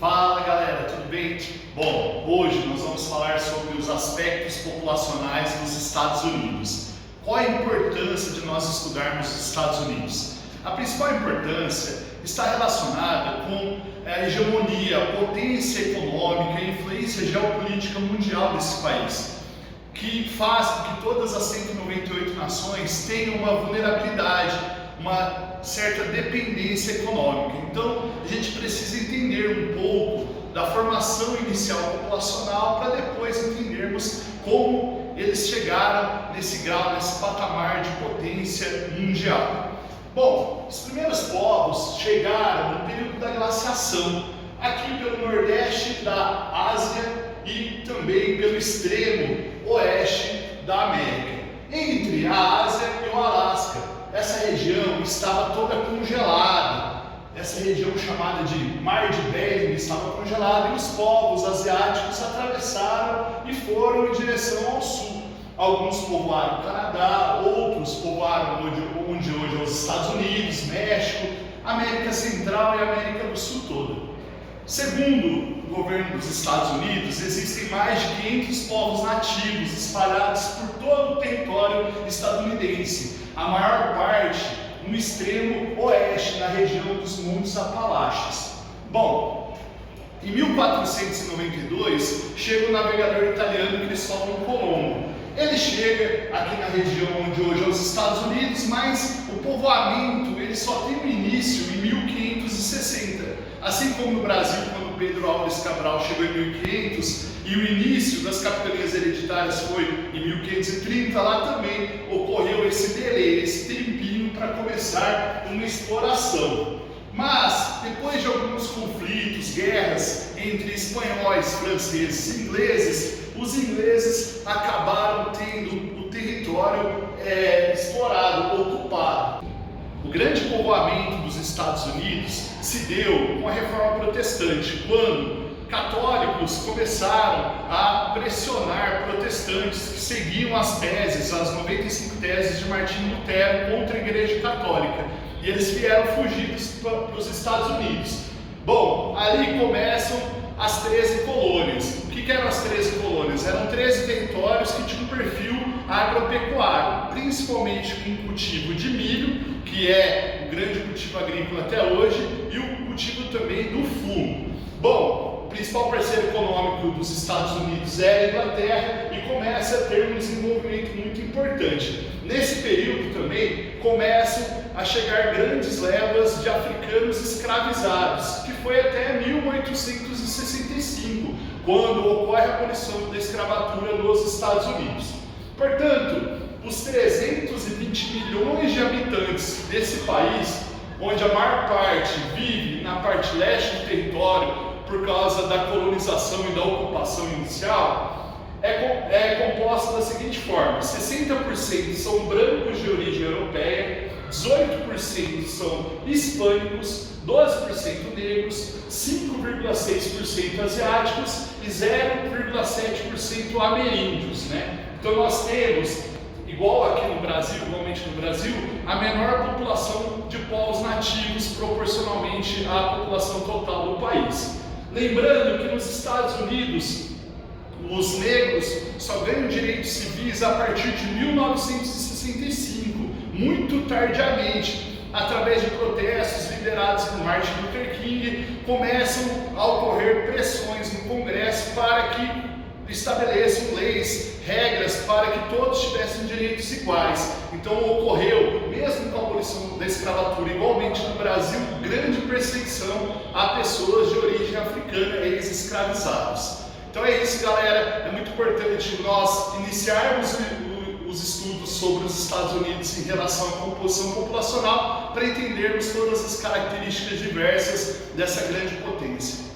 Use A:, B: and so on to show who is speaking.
A: Fala galera, tudo bem? Bom, hoje nós vamos falar sobre os aspectos populacionais dos Estados Unidos. Qual a importância de nós estudarmos os Estados Unidos? A principal importância está relacionada com a hegemonia, a potência econômica e a influência geopolítica mundial desse país, que faz com que todas as 198 nações tenham uma vulnerabilidade, uma certa dependência econômica. Então, a gente precisa entender um pouco da formação inicial populacional para depois entendermos como eles chegaram nesse grau, nesse patamar de potência mundial. Bom, os primeiros povos chegaram no período da glaciação, aqui pelo nordeste da Ásia e também pelo extremo oeste da América, entre a Ásia e o Alasca. Essa região estava toda congelada, essa região chamada de Mar de Bering estava congelada e os povos asiáticos atravessaram e foram em direção ao sul. Alguns povoaram o Canadá, outros povoaram onde hoje é os Estados Unidos, México, América Central e América do Sul toda. Segundo o governo dos Estados Unidos, existem mais de 500 povos nativos espalhados por todo o território estadunidense, a maior parte no extremo oeste, na região dos Montes Apalaches. Bom, em 1492 chega o navegador italiano Cristóvão Colombo. Ele chega aqui na região onde hoje é os Estados Unidos, mas o povoamento ele só tem o início em 1560. Assim como no Brasil, quando Pedro Álvares Cabral chegou em 1500 e o início das capitanias hereditárias foi em 1530, lá também ocorreu esse delay, esse tempinho para começar uma exploração. Mas, depois de alguns conflitos, guerras entre espanhóis, franceses e ingleses, os ingleses acabaram tendo o território explorado, ocupado. O grande povoamento dos Estados Unidos se deu com a Reforma Protestante, quando católicos começaram a pressionar protestantes que seguiam as 95 teses de Martinho Lutero contra a Igreja Católica. E eles vieram fugidos para os Estados Unidos. Bom, ali começam as 13 colônias. O que eram as 13 colônias? Eram 13 territórios que tinham um perfil agropecuário, principalmente com o cultivo de milho, que é o grande cultivo agrícola até hoje, e o cultivo também do fumo. Bom, o principal parceiro econômico dos Estados Unidos é a Inglaterra e começa a ter um desenvolvimento muito importante. Nesse período também começam a chegar grandes levas de africanos escravizados, que foi até 1865, quando ocorre a abolição da escravatura nos Estados Unidos. Portanto, os 320 milhões de habitantes desse país, onde a maior parte vive na parte leste do território por causa da colonização e da ocupação inicial, é composta da seguinte forma: 60% são brancos de origem europeia, 18% são hispânicos, 12% negros, 5,6% asiáticos e 0,7% ameríndios, né? Então nós temos, igualmente no Brasil, a menor população de povos nativos proporcionalmente à população total do país. Lembrando que nos Estados Unidos, os negros só ganham direitos civis a partir de 1965, muito tardiamente, através de protestos liderados por Martin Luther King, começam a ocorrer pressões no Congresso para que estabeleçam leis, regras para que todos tivessem direitos iguais. Então ocorreu, mesmo com a abolição da escravatura, igualmente no Brasil, grande perseguição a pessoas de origem africana, ex-escravizados. Então é isso, galera. É muito importante nós iniciarmos os estudos sobre os Estados Unidos em relação à composição populacional para entendermos todas as características diversas dessa grande potência.